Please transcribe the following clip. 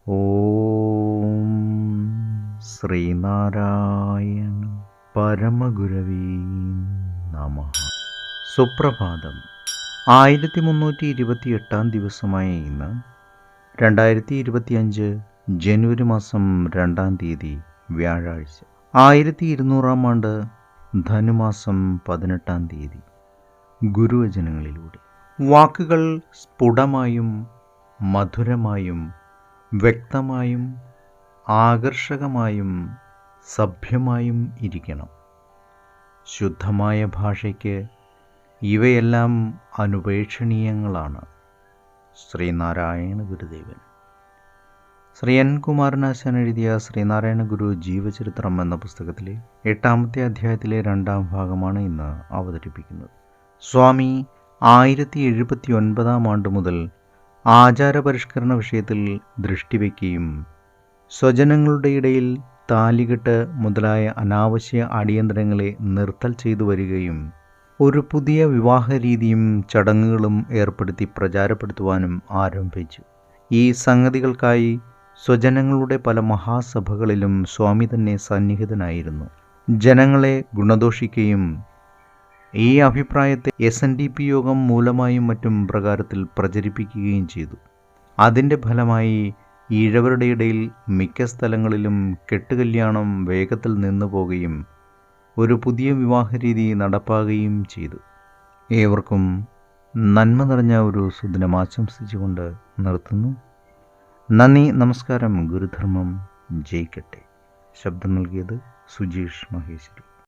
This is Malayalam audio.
ഓം ശ്രീനാരായണ പരമഗുരവേ നമഃ. സുപ്രഭാതം. 1328 ദിവസമായ ഇന്ന് 2025 ജനുവരി മാസം 2-ാം തീയതി വ്യാഴാഴ്ച, 1200-ാം ആണ്ട് ധനുമാസം 18-ാം തീയതി. ഗുരുവചനങ്ങളിലൂടെ വാക്കുകൾ സ്ഫുടമായും മധുരമായും വ്യക്തമായും ആകർഷകമായും സഭ്യമായും ഇരിക്കണം. ശുദ്ധമായ ഭാഷയ്ക്ക് ഇവയെല്ലാം അനുപേക്ഷണീയങ്ങളാണ്. ശ്രീനാരായണ ഗുരുദേവൻ. ശ്രീ എൻ കുമാരനാശാൻ എഴുതിയ ശ്രീനാരായണ ഗുരു ജീവചരിത്രം എന്ന പുസ്തകത്തിലെ 8-ാമത്തെ അധ്യായത്തിലെ 2-ാം ഭാഗമാണ് ഇന്ന് അവതരിപ്പിക്കുന്നത്. സ്വാമി 1079-ാം ആണ്ട് മുതൽ ആചാരപരിഷ്കരണ വിഷയത്തിൽ ദൃഷ്ടിവെക്കുകയും സ്വജനങ്ങളുടെ ഇടയിൽ താലികെട്ട് മുതലായ അനാവശ്യ അടിയന്തരങ്ങളെ നിർത്തൽ ചെയ്തു വരികയും ഒരു പുതിയ വിവാഹ രീതിയും ചടങ്ങുകളും ഏർപ്പെടുത്തി പ്രചാരപ്പെടുത്തുവാനും ആരംഭിച്ചു. ഈ സംഗതികൾക്കായി സ്വജനങ്ങളുടെ പല മഹാസഭകളിലും സ്വാമി തന്നെ സന്നിഹിതനായിരുന്നു. ജനങ്ങളെ ഗുണദോഷിക്കുകയും ഈ അഭിപ്രായത്തെ SNDP യോഗം മൂലമായും മറ്റും പ്രകാരത്തിൽ പ്രചരിപ്പിക്കുകയും ചെയ്തു. അതിൻ്റെ ഫലമായി ഈഴവരുടെ ഇടയിൽ മിക്ക സ്ഥലങ്ങളിലും കെട്ടുകല്യാണം വേഗത്തിൽ നിന്നു പോകുകയും ഒരു പുതിയ വിവാഹരീതി നടപ്പാകുകയും ചെയ്തു. ഏവർക്കും നന്മ നിറഞ്ഞ ഒരു സുദിനം ആശംസിച്ചുകൊണ്ട് നിർത്തുന്നു. നന്ദി, നമസ്കാരം. ഗുരുധർമ്മം ജയിക്കട്ടെ. ശബ്ദം നൽകിയത് സുജീഷ് മഹേശ്വരി.